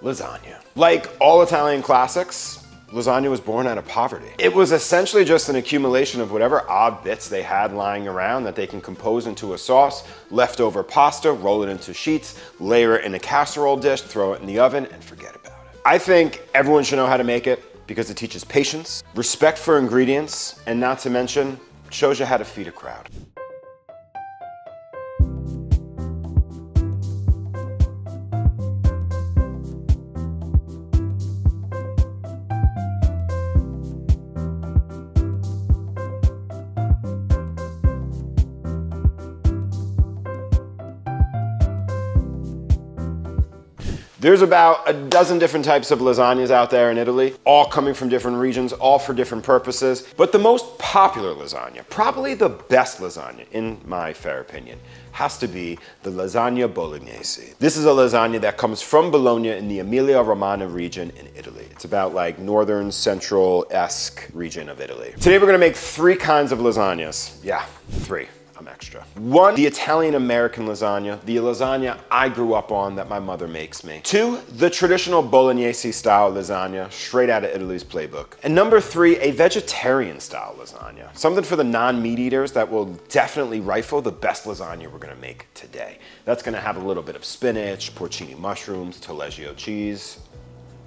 lasagna. Like all Italian classics, lasagna was born out of poverty. It was essentially just an accumulation of whatever odd bits they had lying around that they can compose into a sauce, leftover pasta, roll it into sheets, layer it in a casserole dish, throw it in the oven, and forget about it. I think everyone should know how to make it because it teaches patience, respect for ingredients, and not to mention, shows you how to feed a crowd. There's about a dozen different types of lasagnas out there in Italy, all coming from different regions, all for different purposes. But the most popular lasagna, probably the best lasagna, in my fair opinion, has to be the lasagna bolognese. This is a lasagna that comes from Bologna in the Emilia-Romagna region in Italy. It's about like northern central-esque region of Italy. Today we're gonna make 3 kinds of lasagnas. Yeah, 3. I'm extra. 1, the Italian-American lasagna, the lasagna I grew up on that my mother makes me. 2, the traditional Bolognese style lasagna, straight out of Italy's playbook. And number 3, a vegetarian style lasagna. Something for the non-meat eaters that will definitely rifle the best lasagna we're gonna make today. That's gonna have a little bit of spinach, porcini mushrooms, taleggio cheese.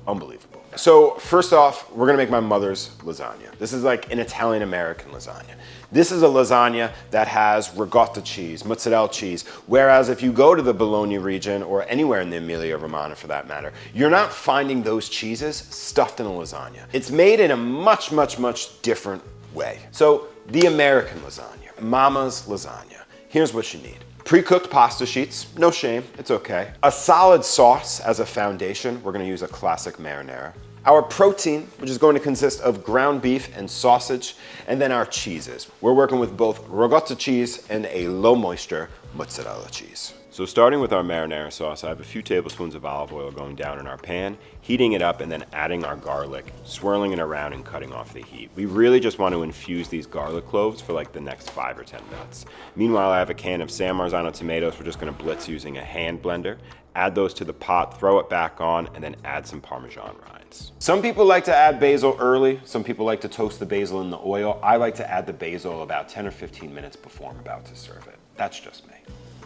Unbelievable. So first off, we're gonna make my mother's lasagna. This is like an Italian-American lasagna. This is a lasagna that has ricotta cheese, mozzarella cheese, whereas if you go to the Bologna region or anywhere in the Emilia-Romagna for that matter, you're not finding those cheeses stuffed in a lasagna. It's made in a much, much, much different way. So the American lasagna, Mama's lasagna. Here's what you need. Pre-cooked pasta sheets, no shame, it's okay. A solid sauce as a foundation, we're gonna use a classic marinara. Our protein, which is going to consist of ground beef and sausage, and then our cheeses. We're working with both ricotta cheese and a low moisture mozzarella cheese. So starting with our marinara sauce, I have a few tablespoons of olive oil going down in our pan, heating it up and then adding our garlic, swirling it around and cutting off the heat. We really just want to infuse these garlic cloves for like the next 5 or 10 minutes. Meanwhile, I have a can of San Marzano tomatoes. We're just gonna blitz using a hand blender. Add those to the pot, throw it back on, and then add some Parmesan rinds. Some people like to add basil early. Some people like to toast the basil in the oil. I like to add the basil about 10 or 15 minutes before I'm about to serve it. That's just me.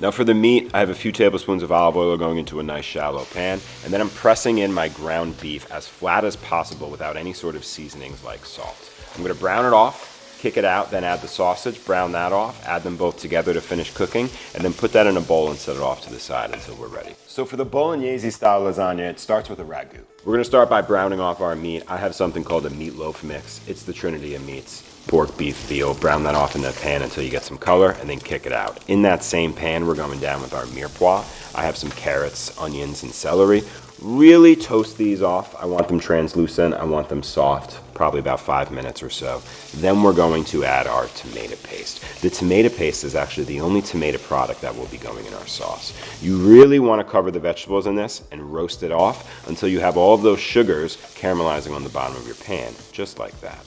Now for the meat, I have a few tablespoons of olive oil going into a nice shallow pan, and then I'm pressing in my ground beef as flat as possible without any sort of seasonings like salt. I'm gonna brown it off, kick it out, then add the sausage, brown that off, add them both together to finish cooking, and then put that in a bowl and set it off to the side until we're ready. So for the Bolognese style lasagna, it starts with a ragù. We're gonna start by browning off our meat. I have something called a meatloaf mix. It's the trinity of meats. Pork, beef, veal, brown that off in the pan until you get some color, and then kick it out. In that same pan, we're going down with our mirepoix. I have some carrots, onions, and celery. Really toast these off. I want them translucent. I want them soft, probably about 5 minutes or so. Then we're going to add our tomato paste. The tomato paste is actually the only tomato product that will be going in our sauce. You really want to cover the vegetables in this and roast it off until you have all of those sugars caramelizing on the bottom of your pan, just like that.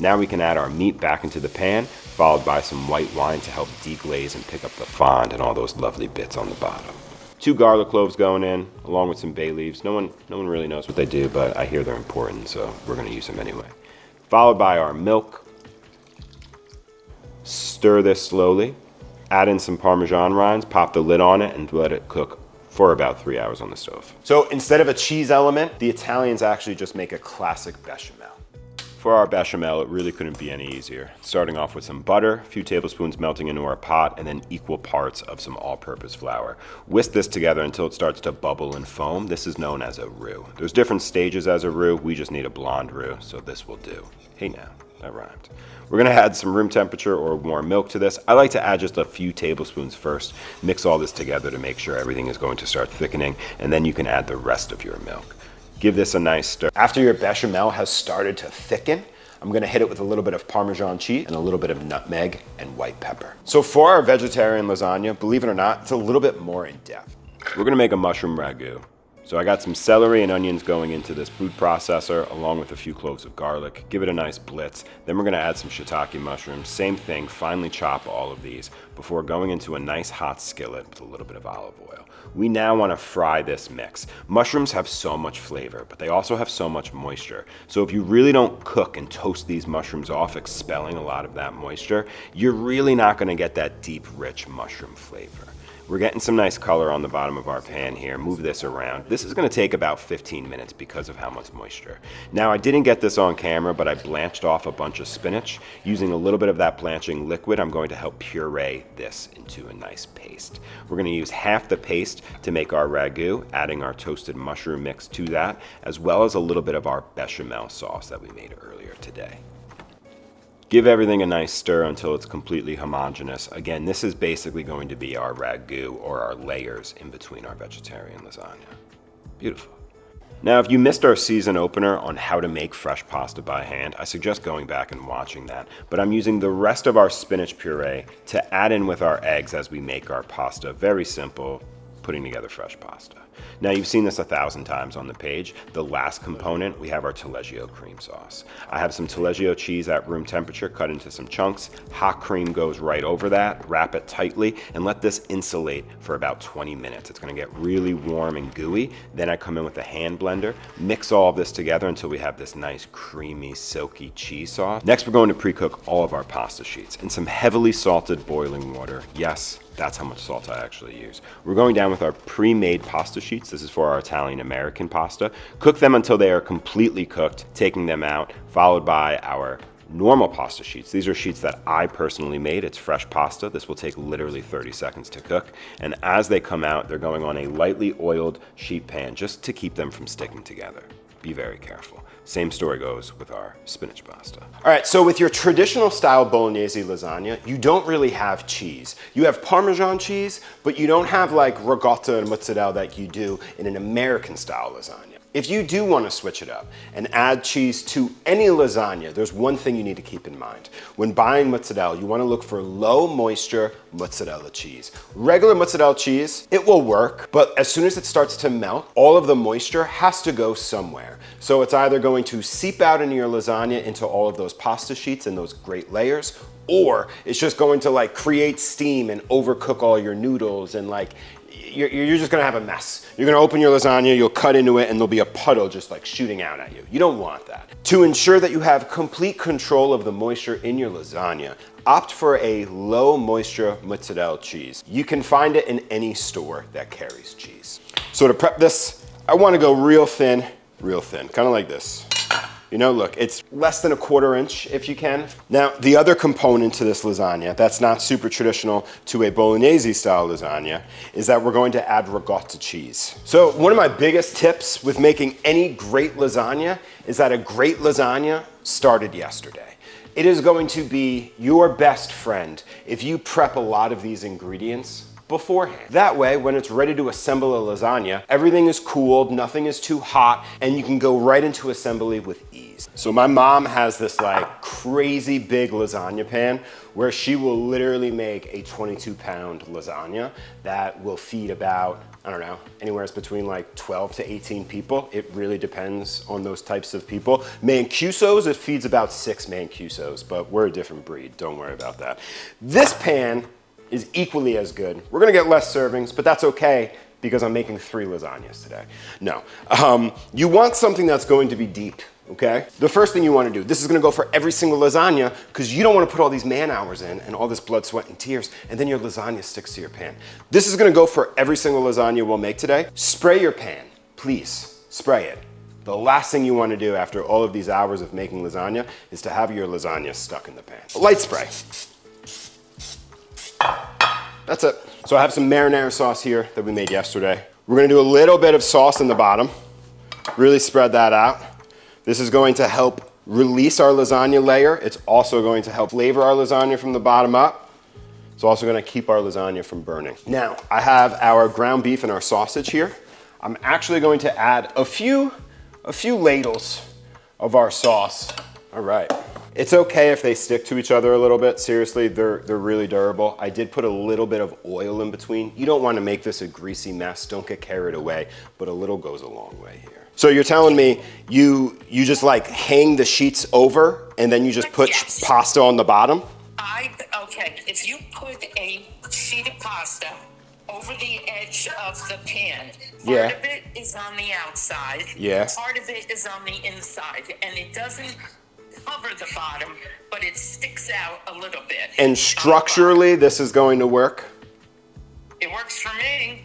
Now we can add our meat back into the pan, followed by some white wine to help deglaze and pick up the fond and all those lovely bits on the bottom. 2 garlic cloves going in, along with some bay leaves. No one really knows what they do, but I hear they're important, so we're gonna use them anyway. Followed by our milk. Stir this slowly. Add in some Parmesan rinds, pop the lid on it, and let it cook for about 3 hours on the stove. So instead of a cheese element, the Italians actually just make a classic bechamel. For our bechamel, it really couldn't be any easier. Starting off with some butter, a few tablespoons melting into our pot, and then equal parts of some all-purpose flour. Whisk this together until it starts to bubble and foam. This is known as a roux. There's different stages as a roux. We just need a blonde roux, so this will do. Hey now, that rhymed. We're gonna add some room temperature or warm milk to this. I like to add just a few tablespoons first. Mix all this together to make sure everything is going to start thickening, and then you can add the rest of your milk. Give this a nice stir. After your bechamel has started to thicken, I'm gonna hit it with a little bit of Parmesan cheese and a little bit of nutmeg and white pepper. So for our vegetarian lasagna, believe it or not, it's a little bit more in depth. We're gonna make a mushroom ragu. So I got some celery and onions going into this food processor along with a few cloves of garlic. Give it a nice blitz. Then we're gonna add some shiitake mushrooms. Same thing, finely chop all of these before going into a nice hot skillet with a little bit of olive oil. We now wanna fry this mix. Mushrooms have so much flavor, but they also have so much moisture. So if you really don't cook and toast these mushrooms off, expelling a lot of that moisture, you're really not gonna get that deep, rich mushroom flavor. We're getting some nice color on the bottom of our pan here. Move this around. This is gonna take about 15 minutes because of how much moisture. Now, I didn't get this on camera, but I blanched off a bunch of spinach. Using a little bit of that blanching liquid, I'm going to help puree this into a nice paste. We're gonna use half the paste to make our ragù, adding our toasted mushroom mix to that, as well as a little bit of our béchamel sauce that we made earlier today. Give everything a nice stir until it's completely homogeneous. Again, this is basically going to be our ragù or our layers in between our vegetarian lasagna. Beautiful. Now, if you missed our season opener on how to make fresh pasta by hand, I suggest going back and watching that. But I'm using the rest of our spinach puree to add in with our eggs as we make our pasta. Very simple, putting together fresh pasta. Now, you've seen this 1,000 times on the page. The last component, we have our taleggio cream sauce. I have some taleggio cheese at room temperature cut into some chunks. Hot cream goes right over that. Wrap it tightly and let this insulate for about 20 minutes. It's gonna get really warm and gooey. Then I come in with a hand blender, mix all of this together until we have this nice creamy, silky cheese sauce. Next, we're going to pre-cook all of our pasta sheets in some heavily salted boiling water. Yes, that's how much salt I actually use. We're going down with our pre-made pasta sheets. This is for our Italian-American pasta. Cook them until they are completely cooked, taking them out, followed by our normal pasta sheets. These are sheets that I personally made. It's fresh pasta. This will take literally 30 seconds to cook. And as they come out, they're going on a lightly oiled sheet pan just to keep them from sticking together. Be very careful. Same story goes with our spinach pasta. All right, so with your traditional style bolognese lasagna, you don't really have cheese. You have Parmesan cheese, but you don't have like ricotta and mozzarella that you do in an American style lasagna. If you do want to switch it up and add cheese to any lasagna, there's one thing you need to keep in mind. When buying mozzarella, you want to look for low moisture mozzarella cheese. Regular mozzarella cheese, it will work, but as soon as it starts to melt, all of the moisture has to go somewhere. So it's either going to seep out into your lasagna into all of those pasta sheets and those great layers, or it's just going to like create steam and overcook all your noodles and like you're just gonna have a mess. You're gonna open your lasagna, you'll cut into it, and there'll be a puddle just like shooting out at you. You don't want that. To ensure that you have complete control of the moisture in your lasagna, opt for a low moisture mozzarella cheese. You can find it in any store that carries cheese. So to prep this, I wanna go real thin, kind of like this. You know, look, it's less than 1/4 inch if you can. Now, the other component to this lasagna that's not super traditional to a Bolognese style lasagna is that we're going to add ricotta cheese. So one of my biggest tips with making any great lasagna is that a great lasagna started yesterday. It is going to be your best friend if you prep a lot of these ingredients beforehand. That way, when it's ready to assemble a lasagna, everything is cooled, nothing is too hot, and you can go right into assembly with ease. So my mom has this like crazy big lasagna pan where she will literally make a 22-pound lasagna that will feed about, I don't know, anywhere between like 12 to 18 people. It really depends on those types of people. Mancusos, it feeds about 6 mancusos, but we're a different breed. Don't worry about that. This pan is equally as good. We're gonna get less servings, but that's okay because I'm making 3 lasagnas today. No, you want something that's going to be deep, okay? The first thing you wanna do, this is gonna go for every single lasagna because you don't wanna put all these man hours in and all this blood, sweat, and tears, and then your lasagna sticks to your pan. This is gonna go for every single lasagna we'll make today. Spray your pan, please, spray it. The last thing you wanna do after all of these hours of making lasagna is to have your lasagna stuck in the pan. Light spray. That's it. So I have some marinara sauce here that we made yesterday. We're gonna do a little bit of sauce in the bottom. Really spread that out. This is going to help release our lasagna layer. It's also going to help flavor our lasagna from the bottom up. It's also gonna keep our lasagna from burning. Now, I have our ground beef and our sausage here. I'm actually going to add a few ladles of our sauce. All right. It's okay if they stick to each other a little bit. Seriously, they're really durable. I did put a little bit of oil in between. You don't want to make this a greasy mess. Don't get carried away, but a little goes a long way here. So you're telling me you just like hang the sheets over and then you just put pasta on the bottom? Okay, if you put a sheet of pasta over the edge of the pan, part of it is on the outside, part of it is on the inside, and it doesn't cover the bottom, but it sticks out a little bit. And structurally, this is going to work? It works for me.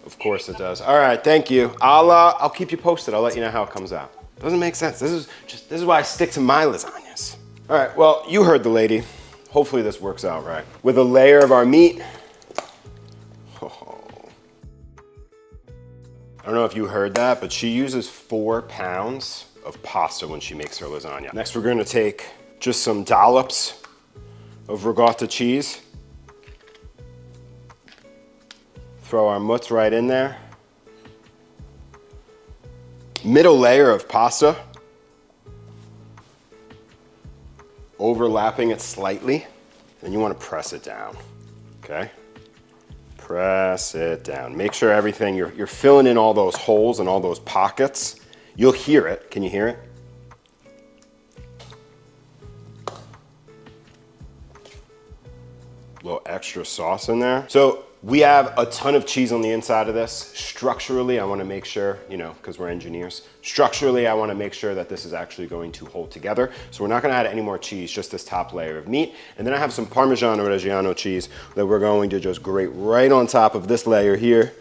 Of course it does. All right, thank you. I'll keep you posted. I'll let you know how it comes out. Doesn't make sense. This is why I stick to my lasagnas. All right, well, you heard the lady. Hopefully this works out right. With a layer of our meat. Oh. I don't know if you heard that, but she uses 4 pounds of pasta when she makes her lasagna. Next, we're gonna take just some dollops of ricotta cheese. Throw our mutts right in there. Middle layer of pasta. Overlapping it slightly. Then you want to press it down, okay? Press it down. Make sure everything, you're filling in all those holes and all those pockets. You'll hear it. Can you hear it? A little extra sauce in there. So we have a ton of cheese on the inside of this. Structurally, I want to make sure, you know, because we're engineers, structurally, I want to make sure that this is actually going to hold together. So we're not going to add any more cheese, just this top layer of meat. And then I have some Parmigiano Reggiano cheese that we're going to just grate right on top of this layer here.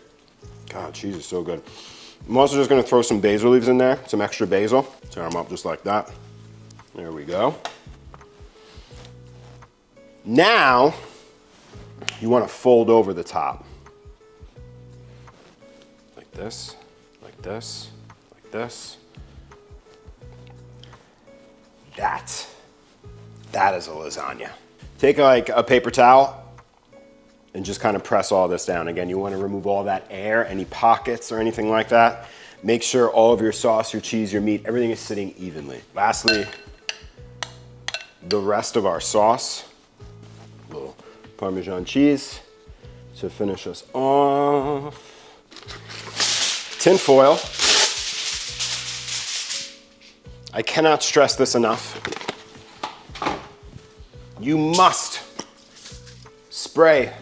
God, cheese is so good. I'm also just going to throw some basil leaves in there, some extra basil. Tear them up just like that. There we go. Now, you want to fold over the top. Like this, like this, like this. That is a lasagna. Take like a paper towel and just kind of press all this down. Again, you want to remove all that air, any pockets or anything like that. Make sure all of your sauce, your cheese, your meat, everything is sitting evenly. Lastly, the rest of our sauce. A little Parmesan cheese to finish us off. Tin foil. I cannot stress this enough. You must spray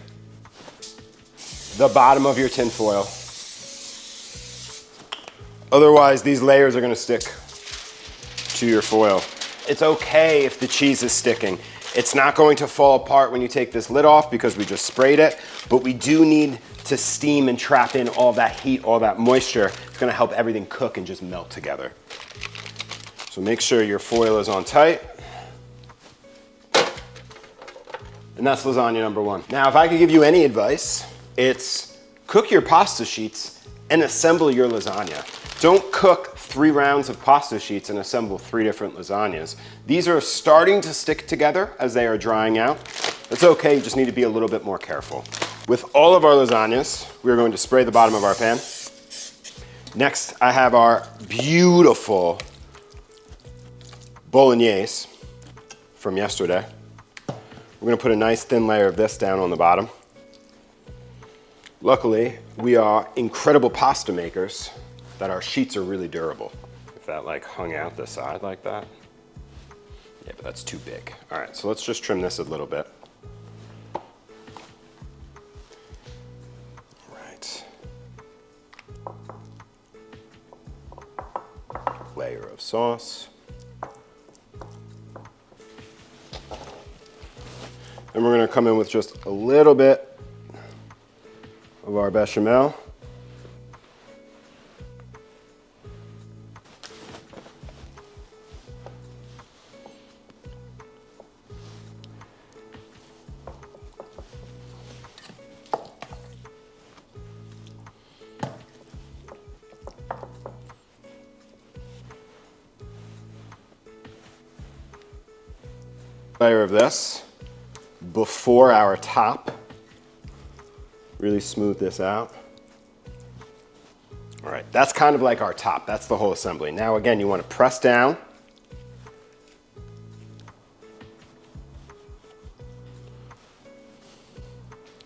the bottom of your tin foil. Otherwise, these layers are going to stick to your foil. It's okay if the cheese is sticking. It's not going to fall apart when you take this lid off because we just sprayed it, but we do need to steam and trap in all that heat, all that moisture. It's going to help everything cook and just melt together. So make sure your foil is on tight. And that's lasagna number 1. Now, if I could give you any advice, it's cook your pasta sheets and assemble your lasagna. Don't cook 3 rounds of pasta sheets and assemble 3 different lasagnas. These are starting to stick together as they are drying out. It's okay, you just need to be a little bit more careful. With all of our lasagnas, we're going to spray the bottom of our pan. Next, I have our beautiful bolognese from yesterday. We're gonna put a nice thin layer of this down on the bottom. Luckily, we are incredible pasta makers that our sheets are really durable. If that like hung out the side like that. Yeah, but that's too big. All right, so let's just trim this a little bit. All right. Layer of sauce. And we're gonna come in with just a little bit of our béchamel. Layer of this before our top. Really smooth this out. All right, that's kind of like our top. That's the whole assembly. Now again, you want to press down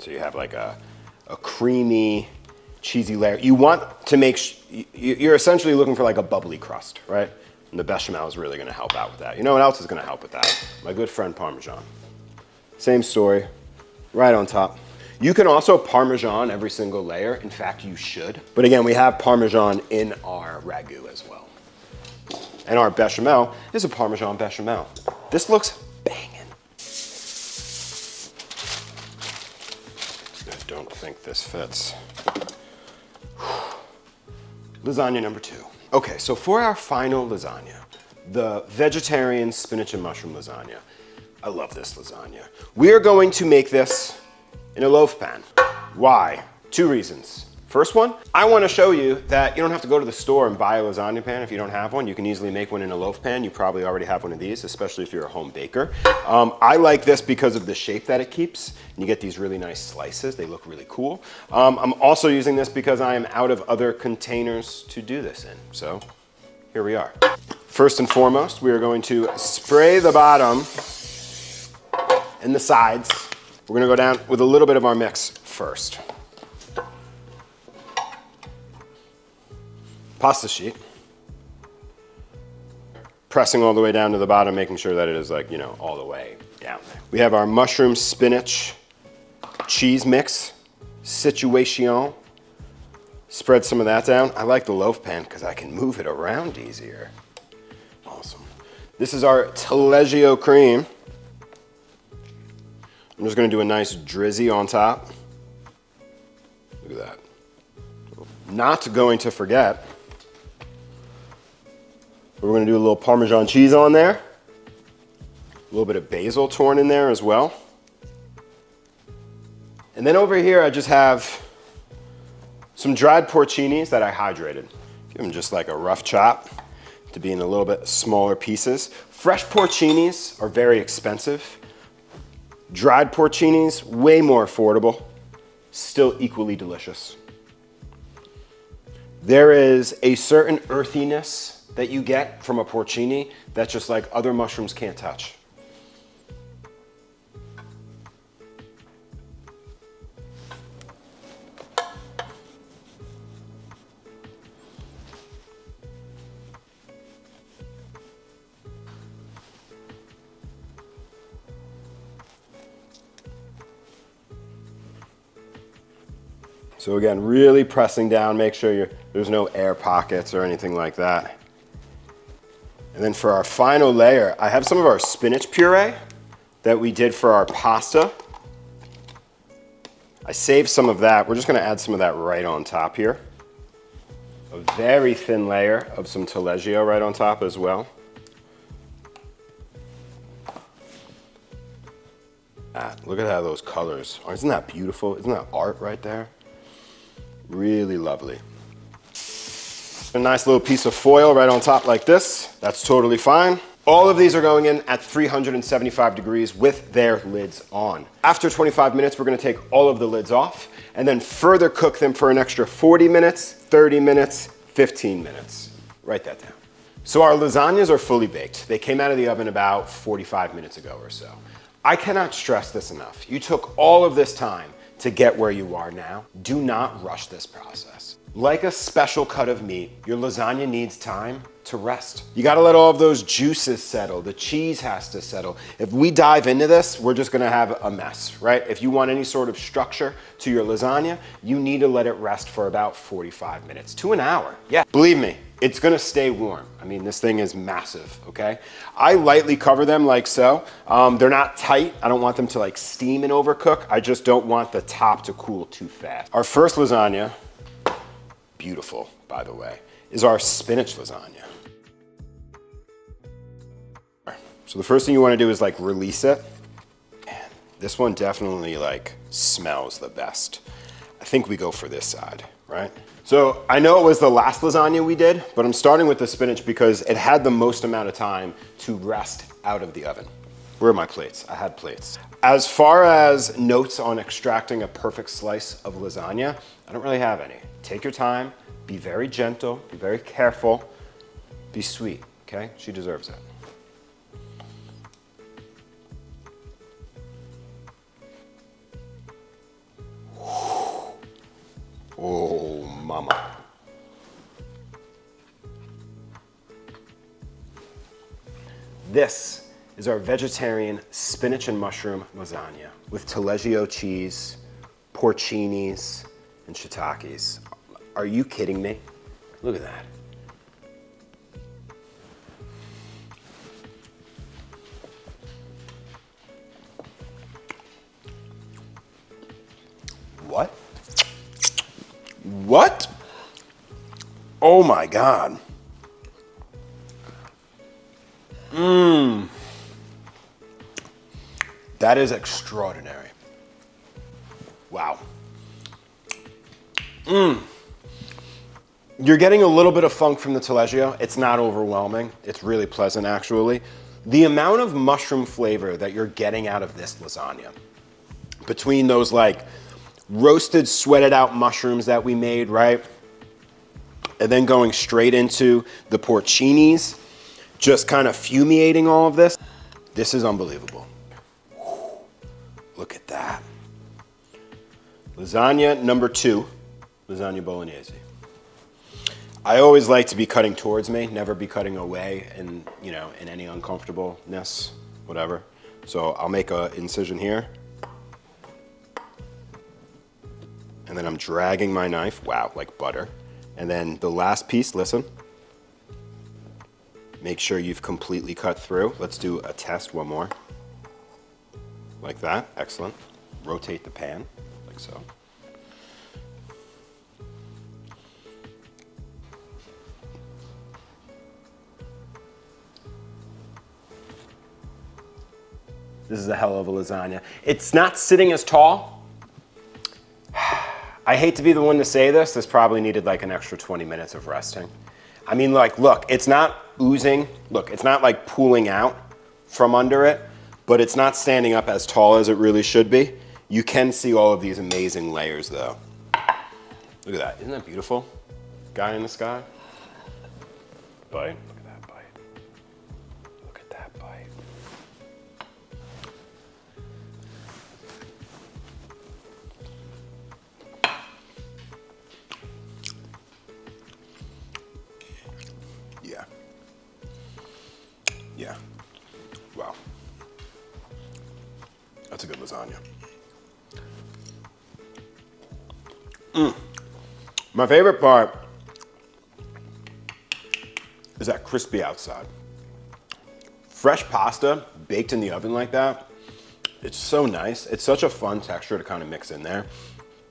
So you have like a creamy, cheesy layer. You want to make, you're essentially looking for like a bubbly crust, right? And the bechamel is really gonna help out with that. You know what else is gonna help with that? My good friend Parmesan. Same story, right on top. You can also Parmesan every single layer. In fact, you should. But again, we have Parmesan in our ragu as well. And our bechamel is a Parmesan bechamel. This looks banging. I don't think this fits. Lasagna number 2. Okay, so for our final lasagna, the vegetarian spinach and mushroom lasagna. I love this lasagna. We are going to make this in a loaf pan. Why? 2 reasons. First one, I want to show you that you don't have to go to the store and buy a lasagna pan if you don't have one. You can easily make one in a loaf pan. You probably already have one of these, especially if you're a home baker. I like this because of the shape that it keeps. And you get these really nice slices. They look really cool. I'm also using this because I am out of other containers to do this in. So here we are. First and foremost, we are going to spray the bottom and the sides. We're going to go down with a little bit of our mix first. Pasta sheet. Pressing all the way down to the bottom, making sure that it is like, you know, all the way down there. We have our mushroom spinach cheese mix situation. Spread some of that down. I like the loaf pan because I can move it around easier. Awesome. This is our Taleggio cream. I'm just gonna do a nice drizzy on top. Look at that. Not going to forget, we're gonna do a little Parmesan cheese on there. A little bit of basil torn in there as well. And then over here, I just have some dried porcinis that I hydrated. Give them just like a rough chop to be in a little bit smaller pieces. Fresh porcinis are very expensive. Dried porcinis, way more affordable, still equally delicious. There is a certain earthiness that you get from a porcini that just like other mushrooms can't touch. So again, really pressing down, make sure there's no air pockets or anything like that. And then for our final layer, I have some of our spinach puree that we did for our pasta. I saved some of that. We're just gonna add some of that right on top here. A very thin layer of some Taleggio right on top as well. Look at how those colors are. Isn't that beautiful? Isn't that art right there? Really lovely. A nice little piece of foil right on top like this. That's totally fine. All of these are going in at 375 degrees with their lids on. After 25 minutes, we're gonna take all of the lids off and then further cook them for an extra 40 minutes, 30 minutes, 15 minutes. Write that down. So our lasagnas are fully baked. They came out of the oven about 45 minutes ago or so. I cannot stress this enough. You took all of this time to get where you are now. Do not rush this process. Like a special cut of meat, your lasagna needs time to rest. You gotta let all of those juices settle. The cheese has to settle. If we dive into this, we're just gonna have a mess, right? If you want any sort of structure to your lasagna, you need to let it rest for about 45 minutes to an hour. Yeah, believe me, it's gonna stay warm. I mean, this thing is massive, okay? I lightly cover them like so. They're not tight. I don't want them to like steam and overcook. I just don't want the top to cool too fast. Our first lasagna, beautiful, by the way, is our spinach lasagna. So the first thing you want to do is like release it. And this one definitely like smells the best. I think we go for this side, right? So I know it was the last lasagna we did, but I'm starting with the spinach because it had the most amount of time to rest out of the oven. Where are my plates? I had plates. As far as notes on extracting a perfect slice of lasagna, I don't really have any. Take your time, be very gentle, be very careful, be sweet, okay? She deserves it. mama. This is our vegetarian spinach and mushroom lasagna with taleggio cheese, porcinis, and shiitakes. Are you kidding me? Look at that. What? What? Oh my God. Mmm. That is extraordinary. Wow. Mmm. You're getting a little bit of funk from the taleggio. It's not overwhelming. It's really pleasant, actually. The amount of mushroom flavor that you're getting out of this lasagna, between those like roasted, sweated out mushrooms that we made, right? And then going straight into the porcinis, just kind of fumigating all of this. This is unbelievable. Whew. Look at that. Lasagna number 2, lasagna bolognese. I always like to be cutting towards me, never be cutting away in, you know, in any uncomfortableness, whatever. So I'll make an incision here. And then I'm dragging my knife, wow, like butter. And then the last piece, listen. Make sure you've completely cut through. Let's do a test, one more. Like that, excellent. Rotate the pan, like so. This is a hell of a lasagna. It's not sitting as tall. I hate to be the one to say this. This probably needed like an extra 20 minutes of resting. I mean, like, look, it's not oozing. Look, it's not like pooling out from under it, but it's not standing up as tall as it really should be. You can see all of these amazing layers though. Look at that, isn't that beautiful? Guy in the sky. Bite, look at that bite. Look at that bite. Yeah. Yeah. Wow. That's a good lasagna. My favorite part is that crispy outside. Fresh pasta baked in the oven like that, it's so nice. It's such a fun texture to kind of mix in there.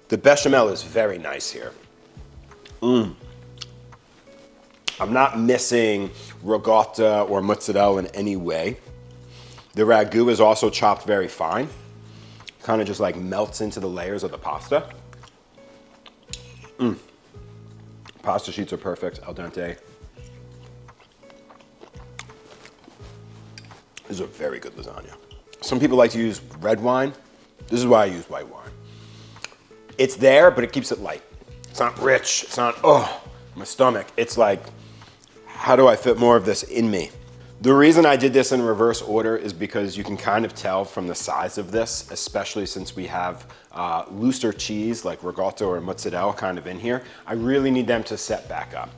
The bechamel is very nice here. I'm not missing ricotta or mozzarella in any way. The ragù is also chopped very fine. Kind of just like melts into the layers of the pasta. Pasta sheets are perfect, al dente. This is a very good lasagna. Some people like to use red wine. This is why I use white wine. It's there, but it keeps it light. It's not rich, it's not, oh, my stomach. It's like, how do I fit more of this in me? The reason I did this in reverse order is because you can kind of tell from the size of this, especially since we have looser cheese like ricotta or mozzarella kind of in here. I really need them to set back up.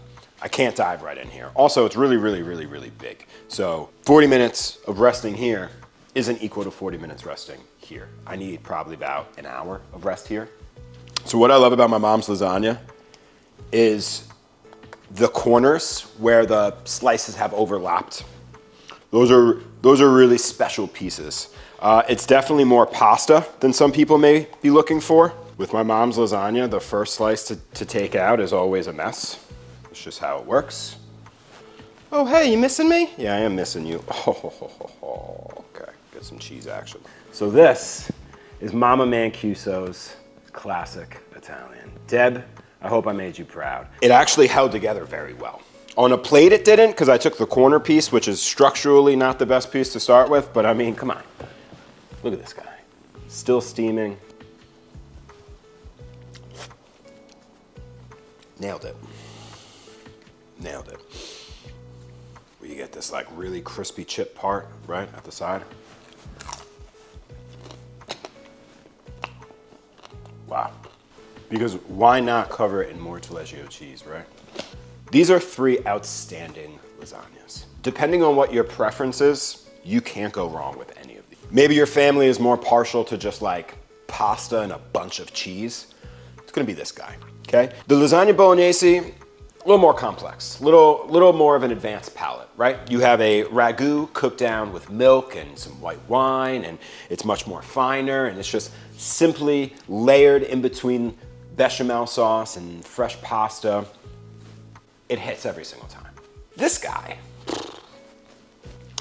I can't dive right in here. Also, it's really, really, really, really big. So 40 minutes of resting here isn't equal to 40 minutes resting here. I need probably about an hour of rest here. So what I love about my mom's lasagna is the corners where the slices have overlapped. Those are really special pieces. It's definitely more pasta than some people may be looking for. With my mom's lasagna, the first slice to take out is always a mess. It's just how it works. Oh, hey, you missing me? Yeah, I am missing you. Oh, okay, get some cheese action. So this is Mama Mancuso's classic Italian. Deb, I hope I made you proud. It actually held together very well. On a plate it didn't, because I took the corner piece, which is structurally not the best piece to start with, but I mean, come on. Look at this guy. Still steaming. Nailed it. Nailed it. Where you get this like really crispy chip part, right, at the side. Wow. because why not cover it in more Taleggio cheese, right? These are 3 outstanding lasagnas. Depending on what your preference is, you can't go wrong with any of these. Maybe your family is more partial to just like pasta and a bunch of cheese. It's gonna be this guy, okay? The lasagna bolognese, a little more complex, little more of an advanced palate, right? You have a ragù cooked down with milk and some white wine, and it's much more finer, and it's just simply layered in between bechamel sauce and fresh pasta. It hits every single time. This guy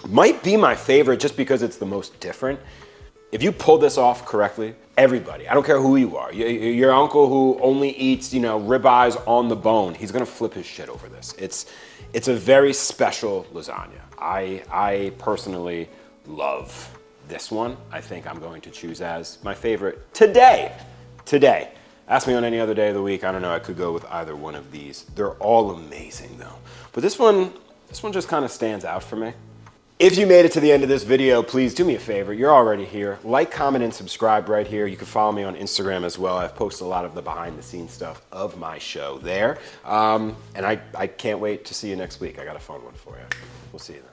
might be my favorite just because it's the most different. If you pull this off correctly, everybody, I don't care who you are, your uncle who only eats, you know, ribeyes on the bone, he's gonna flip his shit over this. It's a very special lasagna. I personally love this one. I think I'm going to choose as my favorite today. Ask me on any other day of the week, I don't know, I could go with either one of these. They're all amazing though. But this one just kind of stands out for me. If you made it to the end of this video, please do me a favor. You're already here. Like, comment, and subscribe right here. You can follow me on Instagram as well. I've posted a lot of the behind the scenes stuff of my show there. And I can't wait to see you next week. I got a fun one for you. We'll see you then.